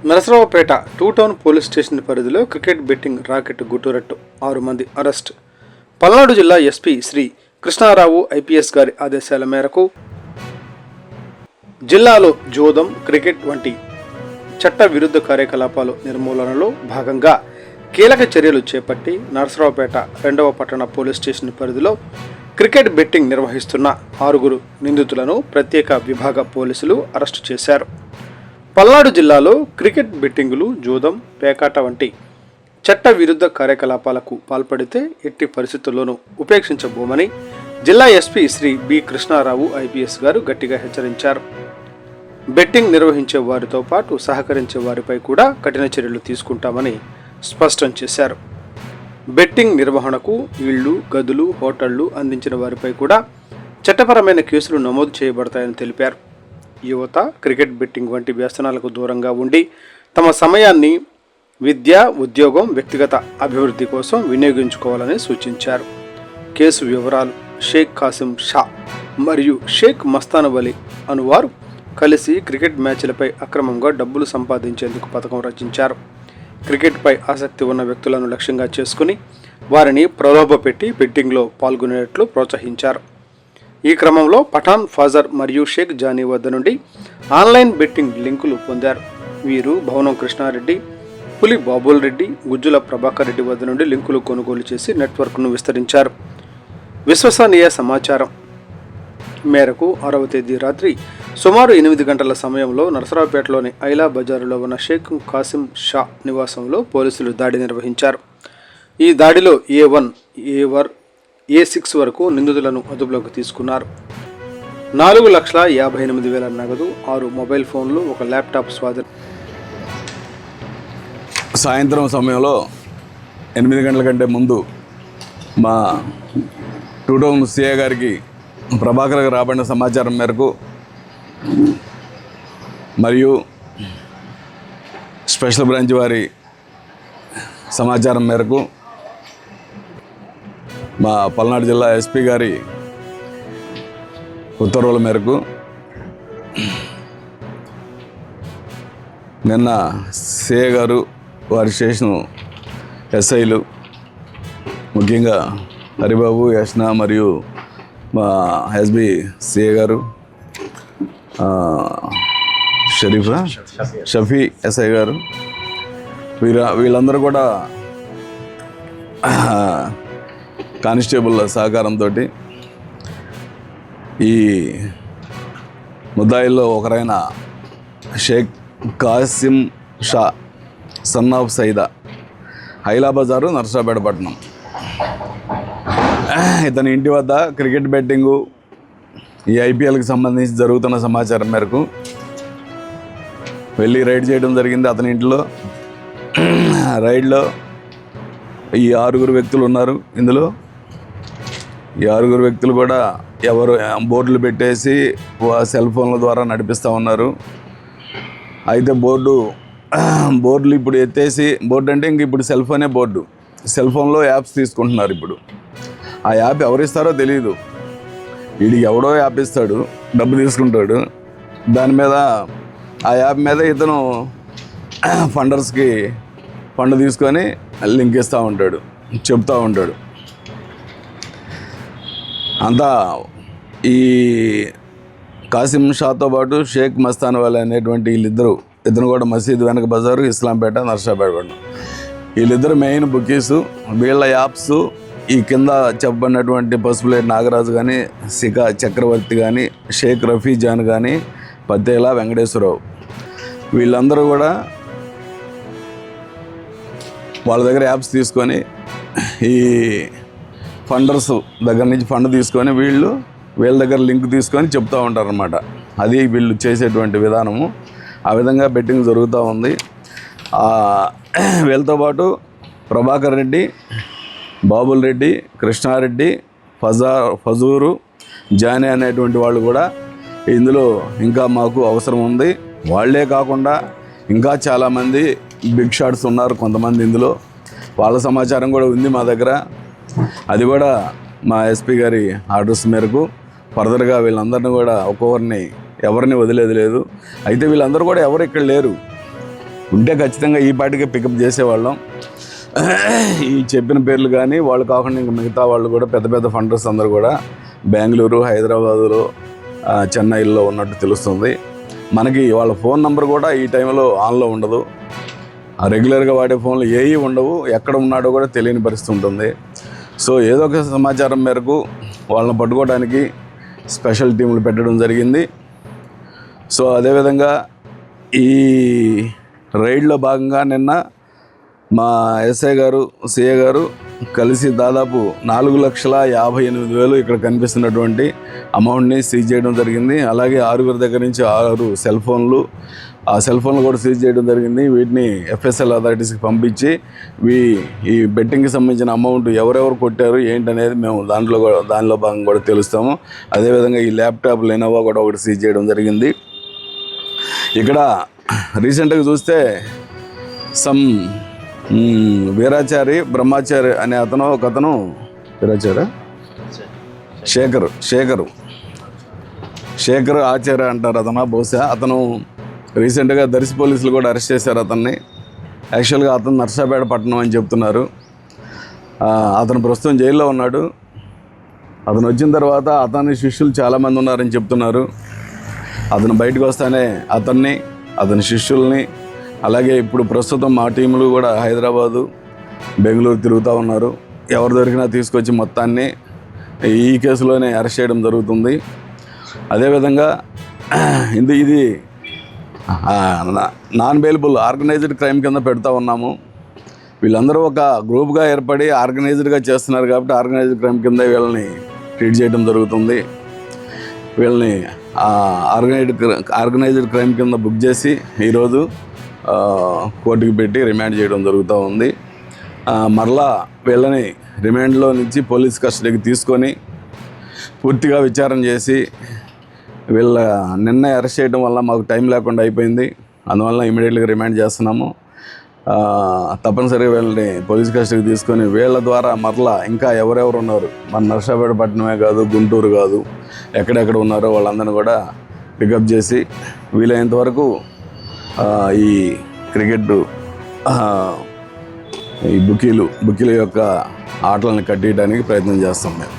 Narasaraopet 2 town police station పరిధిలో cricket betting rocket గుట్టురట్టు 6 మంది arrest. Palnadu జిల్లా ఎస్పీ శ్రీ కృష్ణారావు ఐపీఎస్ గారి ఆదేశాల మేరకు జిల్లాలో జూదం, క్రికెట్ వంటి చట్ట విరుద్ధ కార్యకలాపాల నిర్మూలనలో భాగంగా కీలక చర్యలు చేపట్టి నరసరావుపేట 2వ పట్టణ పోలీస్ స్టేషన్ పరిధిలో క్రికెట్ బెట్టింగ్ నిర్వహిస్తున్న 6 నిందితులను ప్రత్యేక విభాగ పోలీసులు అరెస్టు చేశారు. పల్నాడు జిల్లాలో క్రికెట్ బెట్టింగులు, జూదం, పేకాట వంటి చట్ట విరుద్ధ కార్యకలాపాలకు పాల్పడితే ఎట్టి పరిస్థితుల్లోనూ ఉపేక్షించబోమని జిల్లా SP Shri B Krishnarao IPS గారు గట్టిగా హెచ్చరించారు. బెట్టింగ్ నిర్వహించే వారితో పాటు సహకరించే వారిపై కూడా కఠిన చర్యలు తీసుకుంటామని స్పష్టం చేశారు. బెట్టింగ్ నిర్వహణకు ఇళ్లు, గదులు, హోటళ్లు అందించిన వారిపై కూడా చట్టపరమైన కేసులు నమోదు చేయబడతాయని తెలిపారు. యువత క్రికెట్ బెట్టింగ్ వంటి వ్యసనాలకు దూరంగా ఉండి తమ సమయాన్ని విద్య, ఉద్యోగం, వ్యక్తిగత అభివృద్ధి కోసం వినియోగించుకోవాలని సూచించారు. కేసు వివరాలు: షేక్ కాసిం షా మరియు షేక్ మస్తాన్ వలి అనువారు కలిసి క్రికెట్ మ్యాచ్లపై అక్రమంగా డబ్బులు సంపాదించేందుకు పథకం రచించారు. క్రికెట్పై ఆసక్తి ఉన్న వ్యక్తులను లక్ష్యంగా చేసుకుని వారిని ప్రలోభపెట్టి బెట్టింగ్లో పాల్గొనేట్లు ప్రోత్సహించారు. ఈ క్రమంలో పఠాన్ ఫాజర్ మరియు షేక్ జానీ వద్ద నుండి ఆన్లైన్ బెట్టింగ్ లింకులు పొందారు. వీరు భవనం కృష్ణారెడ్డి, పులి బాబుల్ రెడ్డి, గుజ్జుల ప్రభాకర్ రెడ్డి వద్ద నుండి లింకులు కొనుగోలు చేసి నెట్వర్క్ను విస్తరించారు. విశ్వసనీయ సమాచారం మేరకు 6వ తేదీ రాత్రి సుమారు 8 గంటల సమయంలో నరసరావుపేటలోని ఐలా బజారులో ఉన్న షేక్ కాసిం షా నివాసంలో పోలీసులు దాడి నిర్వహించారు. ఈ దాడిలో A1, A6 వరకు నిందితులను అదుపులోకి తీసుకున్నారు. 4,58,000 నగదు, 6 మొబైల్ ఫోన్లు, 1 ల్యాప్టాప్ స్వాధీనం. సాయంత్రం సమయంలో 8 గంటల కంటే ముందు మా 2 టౌన్ సిఐ గారికి ప్రభాకర్ గారు రాబడిన సమాచారం మేరకు మరియు స్పెషల్ బ్రాంచ్ వారి సమాచారం మేరకు మా పల్నాడు జిల్లా ఎస్పీ గారి ఉత్తర్వుల మేరకు నిన్న సిఐ గారు, వారి స్టేషన్ ఎస్ఐలు, ముఖ్యంగా హరిబాబు, యష్నా మరియు మా ఎస్బి సిఐ గారు, షఫీ ఎస్ఐ గారు, వీళ్ళందరూ కూడా కానిస్టేబుల్ సహకారంతో ఈ ముద్దాయిల్లో ఒకరైన షేక్ కాసిం షా సన్ ఆఫ్ సైదా, హైలా బజారు, నరసరావుపేట పట్టణం, ఇతని ఇంటి వద్ద క్రికెట్ బెట్టింగు, ఈ ఐపీఎల్కి సంబంధించి జరుగుతున్న సమాచారం మేరకు వెళ్ళి రైడ్ చేయడం జరిగింది. అతని ఇంట్లో రైడ్లో ఈ 6 వ్యక్తులు ఉన్నారు. ఇందులో ఈ 6 వ్యక్తులు కూడా ఎవరు బోర్డులు పెట్టేసి సెల్ ఫోన్ల ద్వారా నడిపిస్తూ ఉన్నారు. అయితే బోర్డులు ఇప్పుడు ఎత్తేసి, బోర్డు అంటే ఇంక ఇప్పుడు సెల్ ఫోనే బోర్డు, సెల్ ఫోన్లో యాప్స్ తీసుకుంటున్నారు. ఇప్పుడు ఆ యాప్ ఎవరిస్తారో తెలియదు. వీడికి ఎవడో యాప్ ఇస్తాడు, డబ్బు తీసుకుంటాడు, దాని మీద ఆ యాప్ మీద ఇతను ఫండర్స్కి ఫండ్ తీసుకొని లింక్ ఇస్తూ ఉంటాడు, చెప్తూ ఉంటాడు. అంతా ఈ కాసిం షాతో పాటు షేక్ మస్తాన్ వలి అనేటువంటి ఇతను కూడా మసీద్ వెనక బజారు, ఇస్లాంపేట, నరసరావుపేట పట్టణం. వీళ్ళిద్దరు మెయిన్ బుకీస్. వీళ్ళ యాప్స్ ఈ కింద చెప్పబడినటువంటి పసుపులేటి నాగరాజు కానీ, సికా చక్రవర్తి కానీ, షేక్ రఫీ జాన్ కానీ, పతేలా వెంకటేశ్వరరావు, వీళ్ళందరూ కూడా వాళ్ళ దగ్గర యాప్స్ తీసుకొని ఈ ఫండర్స్ దగ్గర నుంచి ఫండ్ తీసుకొని వీళ్ళ దగ్గర లింక్ తీసుకొని చెప్తూ ఉంటారు అన్నమాట. అది వీళ్ళు చేసేటువంటి విధానము. ఆ విధంగా బెట్టింగ్ జరుగుతూ ఉంది. వీళ్ళతో పాటు ప్రభాకర్ రెడ్డి, బాబుల్ రెడ్డి, కృష్ణారెడ్డి, ఫజూరు, జానీ అనేటువంటి వాళ్ళు కూడా ఇందులో ఇంకా మాకు అవసరం ఉంది. వాళ్ళే కాకుండా ఇంకా చాలామంది బిగ్ షాట్స్ ఉన్నారు కొంతమంది ఇందులో. వాళ్ళ సమాచారం కూడా ఉంది మా దగ్గర. అది కూడా మా ఎస్పీ గారి ఆర్డర్స్ మేరకు ఫర్దర్గా వీళ్ళందరినీ కూడా ఒక్కొక్కరిని ఎవరిని వదిలేది లేదు. అయితే వీళ్ళందరూ కూడా ఎవరు ఇక్కడ లేరు. ఉంటే ఖచ్చితంగా ఈ పాటికే పికప్ చేసేవాళ్ళం. ఈ చెప్పిన పేర్లు కానీ వాళ్ళు కాకుండా ఇంకా మిగతా వాళ్ళు కూడా పెద్ద పెద్ద ఫండర్స్ అందరూ కూడా బెంగళూరు, హైదరాబాదులో, చెన్నైలో ఉన్నట్టు తెలుస్తుంది. మనకి వాళ్ళ ఫోన్ నెంబర్ కూడా ఈ టైంలో ఆన్లో ఉండదు. రెగ్యులర్గా వాడే ఫోన్లు ఏవి ఉండవు, ఎక్కడ ఉన్నాడో కూడా తెలియని పరిస్థితి ఉంటుంది. సో ఏదో ఒక సమాచారం మేరకు వాళ్ళని పట్టుకోవడానికి స్పెషల్ టీములు పెట్టడం జరిగింది. సో అదేవిధంగా ఈ రైడ్లో భాగంగా నిన్న మా ఎస్ఐ గారు, సిఏ గారు కలిసి దాదాపు 4,58,000 ఇక్కడ కనిపిస్తున్నటువంటి అమౌంట్ని సీజ్ చేయడం జరిగింది. అలాగే 6 దగ్గర నుంచి 6 సెల్ ఫోన్లు, ఆ సెల్ ఫోన్లు కూడా సీజ్ చేయడం జరిగింది. వీటిని FSL అథారిటీస్కి పంపించి ఈ బెట్టింగ్కి సంబంధించిన అమౌంట్ ఎవరెవరు కొట్టారు ఏంటనేది మేము దానిలో భాగంగా కూడా తెలుస్తాము. అదేవిధంగా ఈ ల్యాప్టాప్ లెనోవో కూడా ఒకటి సీజ్ చేయడం జరిగింది. ఇక్కడ రీసెంట్గా చూస్తే వీరాచారి బ్రహ్మాచారి అనే ఒకతను వీరాచారి శేఖర్ ఆచార్య అంటారు బహుశా అతను రీసెంట్గా దర్శి పోలీసులు కూడా అరెస్ట్ చేశారు అతన్ని. యాక్చువల్గా అతను నర్సాపేట పట్టణం అని చెప్తున్నారు. అతను ప్రస్తుతం జైల్లో ఉన్నాడు. అతను వచ్చిన తర్వాత అతని శిష్యులు చాలామంది ఉన్నారని చెప్తున్నారు. అతను బయటకు వస్తానే అతని శిష్యుల్ని, అలాగే ఇప్పుడు ప్రస్తుతం మా టీములు కూడా హైదరాబాదు, బెంగళూరు తిరుగుతూ ఉన్నారు. ఎవరు దొరికినా తీసుకొచ్చి మొత్తాన్ని ఈ కేసులోనే అరెస్ట్ చేయడం జరుగుతుంది. అదేవిధంగా ఇది నాన్ బెయిలబుల్ ఆర్గనైజ్డ్ క్రైమ్ కింద పెడతా ఉన్నాము. వీళ్ళందరూ ఒక గ్రూప్గా ఏర్పడి ఆర్గనైజ్డ్గా చేస్తున్నారు కాబట్టి ఆర్గనైజ్డ్ క్రైమ్ కింద వీళ్ళని ట్రీట్ చేయడం జరుగుతుంది. వీళ్ళని ఆర్గనైజ్డ్ క్రైమ్ కింద బుక్ చేసి ఈరోజు కోర్టుకి పెట్టి రిమాండ్ చేయడం జరుగుతూ ఉంది. మరలా వీళ్ళని రిమాండ్లో నుంచి పోలీస్ కస్టడీకి తీసుకొని పూర్తిగా విచారణ చేసి వీళ్ళ నిన్న అరెస్ట్ చేయడం వల్ల మాకు టైం లేకుండా అయిపోయింది. అందువల్ల ఇమీడియట్గా రిమాండ్ చేస్తున్నాము. తప్పనిసరిగా వీళ్ళని పోలీస్ కస్టడీకి తీసుకొని వీళ్ళ ద్వారా మరలా ఇంకా ఎవరెవరు ఉన్నారు, మన నర్సాపేట పట్టణమే కాదు, గుంటూరు కాదు, ఎక్కడెక్కడ ఉన్నారో వాళ్ళందరినీ కూడా పికప్ చేసి వీలైనంత వరకు ఈ క్రికెట్ ఈ బుకీల యొక్క ఆటలను కట్టేయడానికి ప్రయత్నం చేస్తాం మేము.